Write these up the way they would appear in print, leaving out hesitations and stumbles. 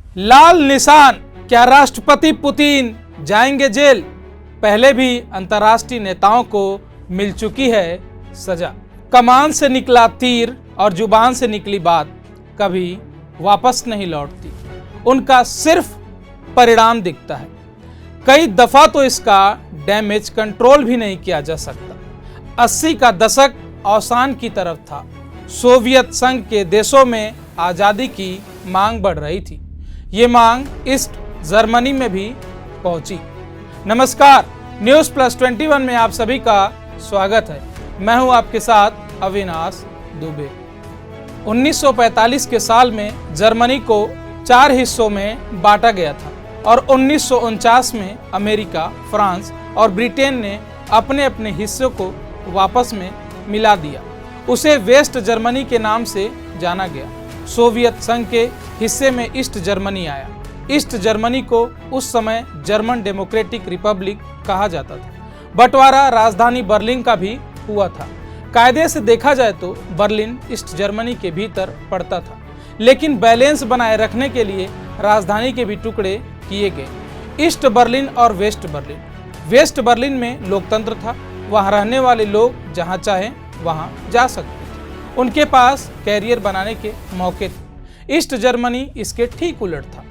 लाल निशान, क्या राष्ट्रपति पुतिन जाएंगे जेल? पहले भी अंतर्राष्ट्रीय नेताओं को मिल चुकी है सजा। कमान से निकला तीर और जुबान से निकली बात कभी वापस नहीं लौटती, उनका सिर्फ परिणाम दिखता है। कई दफा तो इसका डैमेज कंट्रोल भी नहीं किया जा सकता। 80 का दशक अवसान की तरफ था। सोवियत संघ के देशों में आज़ादी की मांग बढ़ रही थी। ये मांग ईस्ट जर्मनी में भी पहुंची। नमस्कार, न्यूज़ प्लस 21 में आप सभी का स्वागत है। मैं हूं आपके साथ अविनाश दुबे। 1945 के साल में जर्मनी को 4 हिस्सों में बांटा गया था और 1949 में अमेरिका, फ्रांस और ब्रिटेन ने अपने अपने हिस्सों को वापस में मिला दिया। उसे वेस्ट जर्मनी के नाम से जाना गया। सोवियत संघ के हिस्से में ईस्ट जर्मनी आया। ईस्ट जर्मनी को उस समय जर्मन डेमोक्रेटिक रिपब्लिक कहा जाता था। बंटवारा राजधानी बर्लिन का भी हुआ था। कायदे से देखा जाए तो बर्लिन ईस्ट जर्मनी के भीतर पड़ता था, लेकिन बैलेंस बनाए रखने के लिए राजधानी के भी टुकड़े किए गए, ईस्ट बर्लिन और वेस्ट बर्लिन। वेस्ट बर्लिन में लोकतंत्र था, वहां रहने वाले लोग जहां चाहे वहां जा सकते थे, उनके पास कैरियर बनाने के मौके थे। ईस्ट जर्मनी इसके ठीक उलट था।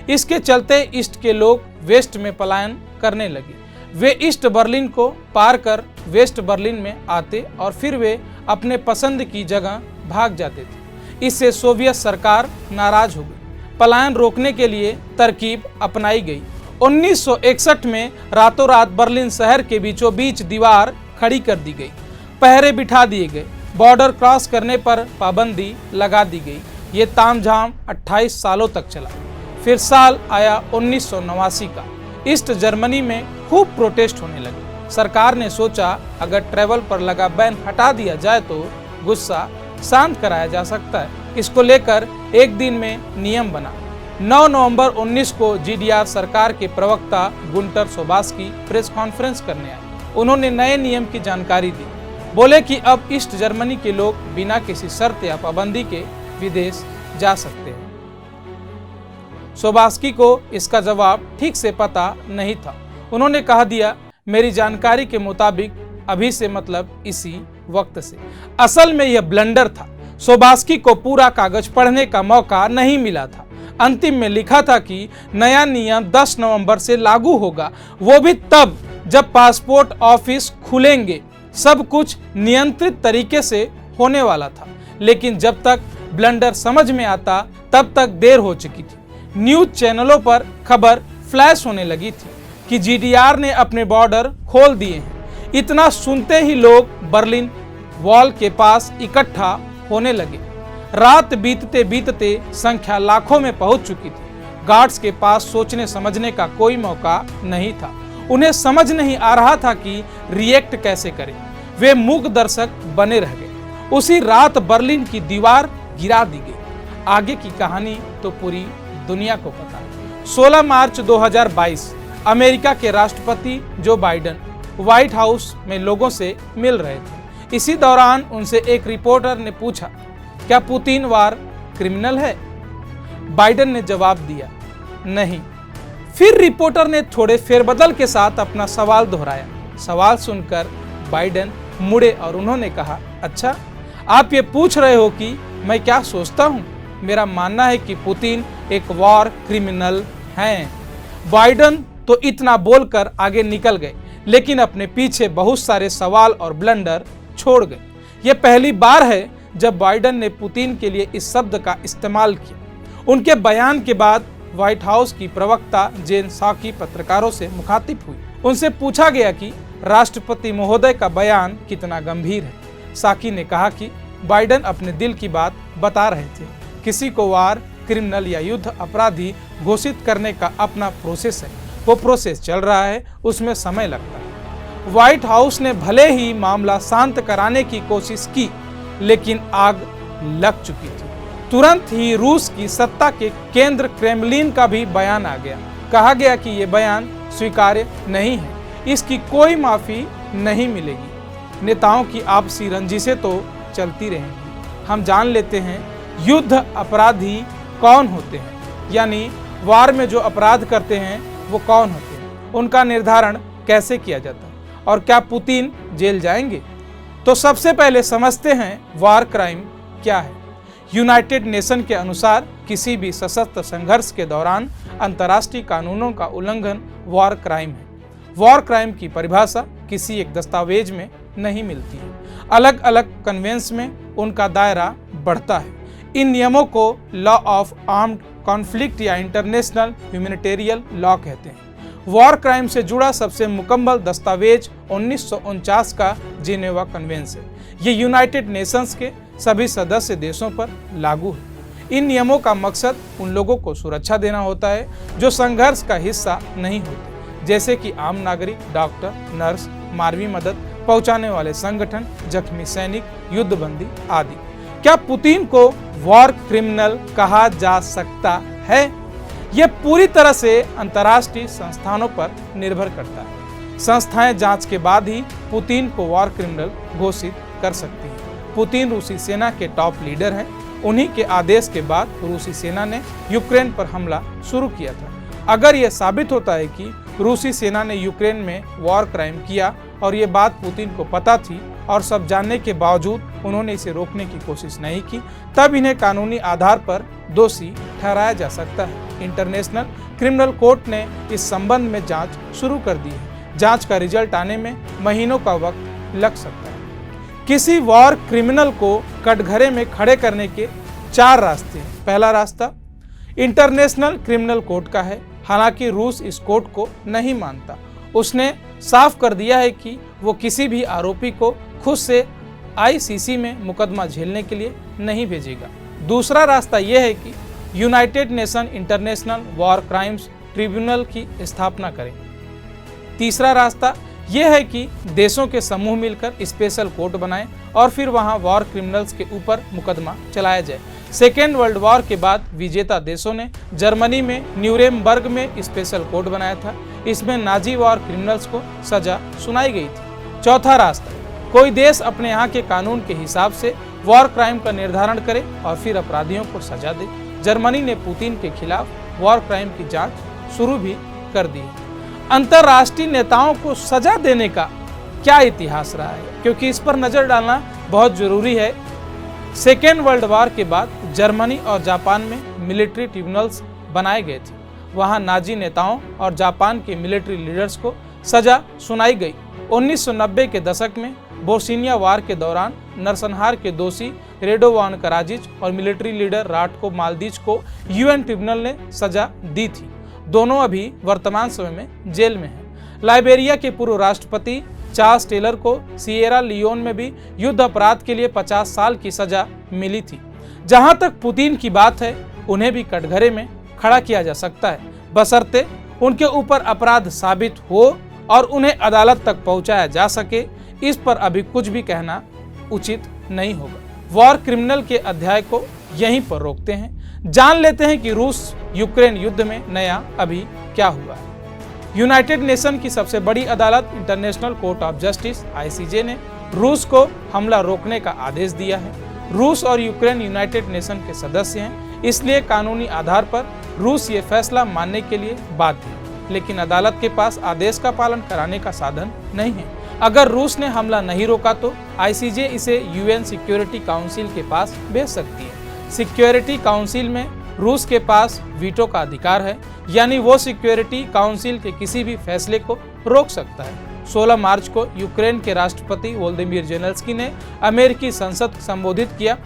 इसके चलते ईस्ट के लोग वेस्ट में पलायन करने लगे। वे ईस्ट बर्लिन को पार कर वेस्ट बर्लिन में आते और फिर वे अपने पसंद की जगह भाग जाते थे। इससे सोवियत सरकार नाराज हो गई। पलायन रोकने के लिए तरकीब अपनाई गई। 1961 में रातों रात बर्लिन शहर के बीचों बीच दीवार खड़ी कर दी गई। पहरे बिठा दिए गए। बॉर्डर क्रॉस करने पर पाबंदी लगा दी गई। ये तामझाम 28 सालों तक चला। फिर साल आया 1989 का। ईस्ट जर्मनी में खूब प्रोटेस्ट होने लगे। सरकार ने सोचा अगर ट्रैवल पर लगा बैन हटा दिया जाए तो गुस्सा शांत कराया जा सकता है। इसको लेकर एक दिन में नियम बना। 9 नवंबर 19 को जीडीआर सरकार के प्रवक्ता गुंटर सोबास्की प्रेस कॉन्फ्रेंस करने आए। उन्होंने नए नियम की जानकारी दी। बोले कि अब ईस्ट जर्मनी के लोग बिना किसी शर्त या पाबंदी के विदेश जा सकते हैं। सोबास्की को इसका जवाब ठीक से पता नहीं था। उन्होंने कह दिया, मेरी जानकारी के मुताबिक अभी से मतलब इसी वक्त से। असल में यह ब्लंडर था। सोबास्की को पूरा कागज पढ़ने का मौका नहीं मिला था। अंतिम में लिखा था कि नया नियम 10 नवंबर से लागू होगा, वो भी तब जब पासपोर्ट ऑफिस खुलेंगे। सब कुछ नियंत्रित तरीके से होने वाला था, लेकिन जब तक ब्लंडर समझ में आता तब तक देर हो चुकी थी। न्यूज चैनलों पर खबर फ्लैश होने लगी थी कि जीडीआर ने अपने बॉर्डर खोल दिए हैं। इतना सुनते ही लोग बर्लिन वॉल के पास इकट्ठा होने लगे। रात बीतते बीतते संख्या लाखों में पहुंच चुकी थी। गार्ड्स के पास सोचने समझने का कोई मौका नहीं था। उन्हें समझ नहीं आ रहा था कि रिएक्ट कैसे करें। वे मूक दर्शक बने रह गए। उसी रात बर्लिन की दीवार गिरा दी गई। आगे की कहानी तो पूरी दुनिया को पता है। 16 मार्च 2022 अमेरिका के राष्ट्रपति जो बाइडेन व्हाइट हाउस में लोगों से मिल रहे थे। इसी दौरान उनसे एक रिपोर्टर ने पूछा, क्या पुतिन वार क्रिमिनल है? बाइडेन ने जवाब दिया, नहीं। फिर रिपोर्टर ने थोड़े फेरबदल के साथ अपना सवाल दोहराया। सवाल सुनकर बाइडेन मुड़े और उन्होंने कहा, अच्छा, आप ये पूछ रहे हो कि मैं क्या सोचता हूँ? मेरा मानना है कि पुतिन एक वॉर क्रिमिनल हैं। बाइडेन तो इतना बोलकर आगे निकल गए, लेकिन अपने पीछे बहुत सारे सवाल और ब्लंडर छोड़ गए। यह पहली बार है जब बाइडेन ने पुतिन के लिए इस शब्द का इस्तेमाल किया। उनके बयान के बाद व्हाइट हाउस की प्रवक्ता जेन साकी पत्रकारों से मुखातिब हुई। उनसे पूछा गया कि राष्ट्रपति महोदय का बयान कितना गंभीर है। साकी ने कहा कि बाइडेन अपने दिल की बात बता रहे थे। किसी को वार क्रिमिनल या युद्ध अपराधी घोषित करने का अपना प्रोसेस है। वो प्रोसेस चल रहा है, उसमें समय लगता है। व्हाइट हाउस ने भले ही मामला शांत कराने की कोशिश की, लेकिन आग लग चुकी थी। तुरंत ही रूस की सत्ता के केंद्र क्रेमलिन का भी बयान आ गया। कहा गया कि ये बयान स्वीकार्य नहीं है, इसकी कोई माफी नहीं मिलेगी। नेताओं की आपसी रंजिशें तो चलती रहेंगी। हम जान लेते हैं युद्ध अपराधी कौन होते हैं, यानी वार में जो अपराध करते हैं वो कौन होते हैं, उनका निर्धारण कैसे किया जाता है और क्या पुतिन जेल जाएंगे? तो सबसे पहले समझते हैं वार क्राइम क्या है। यूनाइटेड नेशन के अनुसार किसी भी सशस्त्र संघर्ष के दौरान अंतर्राष्ट्रीय कानूनों का उल्लंघन वार क्राइम है। वॉर क्राइम की परिभाषा किसी एक दस्तावेज में नहीं मिलती है, अलग अलग कन्वेंशन में उनका दायरा बढ़ता है। इन नियमों को लॉ ऑफ आर्म्ड कॉन्फ्लिक्ट या इंटरनेशनल ह्यूमैनिटेरियन लॉ कहते हैं। वॉर क्राइम से जुड़ा सबसे मुकम्मल दस्तावेज 1949 का जिनेवा कन्वेंशन है। ये यूनाइटेड नेशंस के सभी सदस्य देशों पर लागू है। इन नियमों का मकसद उन लोगों को सुरक्षा देना होता है जो संघर्ष का हिस्सा नहीं होते, जैसे कि आम नागरिक, डॉक्टर, नर्स, मानवीय मदद पहुंचाने वाले संगठन, जख्मी सैनिक, युद्धबंदी आदि। क्या पुतिन को वॉर क्रिमिनल कहा जा सकता है? यह पूरी तरह से अंतर्राष्ट्रीय संस्थानों पर निर्भर करता है। संस्थाएं जांच के बाद ही पुतिन को वॉर क्रिमिनल घोषित कर सकती हैं। पुतिन रूसी सेना के टॉप लीडर हैं। उन्हीं के आदेश के बाद रूसी सेना ने यूक्रेन पर हमला शुरू किया था। अगर यह साबित होता है कि रूसी सेना ने यूक्रेन में वॉर क्राइम किया और ये बात पुतिन को पता थी और सब जानने के बावजूद उन्होंने इसे रोकने की कोशिश नहीं की, तब इन्हें कानूनी आधार पर दोषी ठहराया जा सकता है। इंटरनेशनल क्रिमिनल कोर्ट ने इस संबंध में जांच शुरू कर दी है। जांच का रिजल्ट आने में महीनों का वक्त लग सकता है। किसी वॉर क्रिमिनल को कटघरे में खड़े करने के 4 रास्ते हैं। पहला रास्ता इंटरनेशनल क्रिमिनल कोर्ट का है। हालांकि रूस इस कोर्ट को नहीं मानता। उसने साफ कर दिया है कि वो किसी भी आरोपी को खुद से आईसीसी में मुकदमा झेलने के लिए नहीं भेजेगा। दूसरा रास्ता यह है कि United nation international war crimes tribunal की स्थापना करें। तीसरा रास्ता यह है कि देशों के समूह मिलकर स्पेशल कोर्ट बनाएं और फिर वहां वॉर क्रिमिनल्स के ऊपर मुकदमा चलाया जाए। सेकेंड वर्ल्ड वॉर के बाद विजेता देशों ने जर्मनी में न्यूरेमबर्ग में स्पेशल कोर्ट बनाया था। इसमें नाजी वॉर क्रिमिनल्स को सजा सुनाई गई थी। चौथा रास्ता, कोई देश अपने यहाँ के कानून के हिसाब से वॉर क्राइम का निर्धारण करे और फिर अपराधियों को सजा दे। जर्मनी ने पुतिन के खिलाफ वॉर क्राइम की जांच शुरू भी कर दी है। अंतर्राष्ट्रीय नेताओं को सजा देने का क्या इतिहास रहा है, क्योंकि इस पर नजर डालना बहुत जरूरी है। सेकेंड वर्ल्ड वॉर के बाद जर्मनी और जापान में मिलिट्री ट्रिब्यूनल्स बनाए गए थे। वहां नाजी नेताओं और जापान के मिलिट्री लीडर्स को सजा सुनाई गई। 1990 के दशक में बोस्निया वार के दौरान नरसंहार के दोषी रेडोवान कराजिच और मिलिट्री लीडर राटको मालदीज को यूएन ट्रिब्यूनल ने सजा दी थी। दोनों अभी वर्तमान समय में जेल में हैं। लाइबेरिया के पूर्व राष्ट्रपति चार्ल्स टेलर को सिएरा लियोन में भी युद्ध अपराध के लिए 50 साल की सजा मिली थी। जहां तक पुतिन की बात है, उन्हें भी कटघरे में खड़ा किया जा सकता है, बशर्ते उनके ऊपर अपराध साबित हो और उन्हें अदालत तक पहुंचाया जा सके। इस पर अभी कुछ भी कहना उचित नहीं होगा। वॉर क्रिमिनल के अध्याय को यहीं पर रोकते हैं। जान लेते हैं कि रूस यूक्रेन युद्ध में नया अभी क्या हुआ है। यूनाइटेड नेशन की सबसे बड़ी अदालत international court of justice ICJ ने रूस को हमला रोकने का आदेश दिया है। रूस और यूक्रेन यूनाइटेड नेशन के सदस्य हैं, इसलिए कानूनी आधार पर रूस ये फैसला मानने के लिए बाध्य है, लेकिन अदालत के पास आदेश का पालन कराने का साधन नहीं है। अगर रूस ने हमला नहीं रोका तो आईसीजे इसे यूएन सिक्योरिटी काउंसिल के पास भेज सकती है। सिक्योरिटी काउंसिल में रूस के पास वीटो का अधिकार है, यानी वो सिक्योरिटी काउंसिल के किसी भी फैसले को रोक सकता है। 16 मार्च को यूक्रेन के राष्ट्रपति वोलोदिमीर जेलेंस्की ने अमेरिकी संसद संबोधित किया।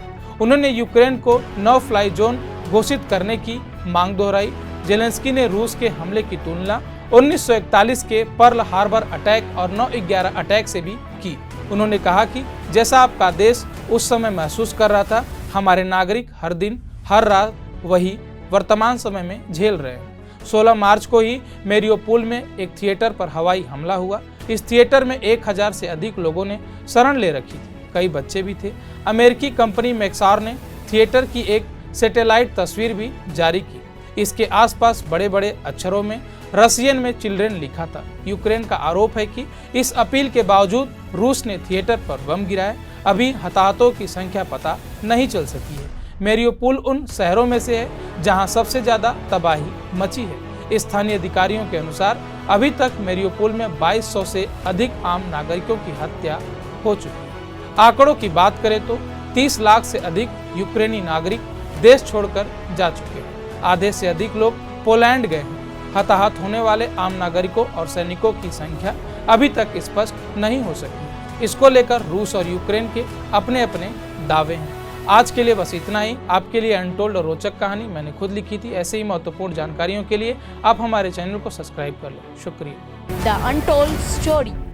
उन्होंने यूक्रेन को नो फ्लाई जोन घोषित करने की मांग दोहराई। जेलेंस्की ने रूस के हमले की तुलना 1941 के पर्ल हार्बर अटैक और 9/11 अटैक से भी की। उन्होंने कहा कि जैसा आपका देश उस समय महसूस कर रहा था, हमारे नागरिक हर दिन हर रात वही वर्तमान समय में झेल रहे हैं। 16 मार्च को ही मेरियोपोल में एक थिएटर पर हवाई हमला हुआ। इस थिएटर में 1000 से अधिक लोगों ने शरण ले रखी थी, कई बच्चे भी थे। अमेरिकी कंपनी मैक्सार ने थिएटर की एक सैटेलाइट तस्वीर भी जारी की। इसके आसपास बड़े बड़े अक्षरों में रशियन में चिल्ड्रेन लिखा था। यूक्रेन का आरोप है कि इस अपील के बावजूद रूस ने थिएटर पर बम गिराए। अभी हताहतों की संख्या पता नहीं चल सकी है। मेरियोपोल उन शहरों में से है जहां सबसे ज्यादा तबाही मची है। स्थानीय अधिकारियों के अनुसार अभी तक मेरियोपोल में 2200 से अधिक आम नागरिकों की हत्या हो चुकी है। आंकड़ों की बात करें तो 30 लाख से अधिक यूक्रेनी नागरिक देश छोड़कर जा चुके हैं। आधे से अधिक लोग पोलैंड गए हैं। हताहत होने वाले आम नागरिकों और सैनिकों की संख्या अभी तक स्पष्ट नहीं हो सकी। इसको लेकर रूस और यूक्रेन के अपने अपने दावे हैं। आज के लिए बस इतना ही। आपके लिए अनटोल्ड और रोचक कहानी मैंने खुद लिखी थी। ऐसे ही महत्वपूर्ण जानकारियों के लिए आप हमारे चैनल को सब्सक्राइब कर लो। शुक्रिया। The untold story.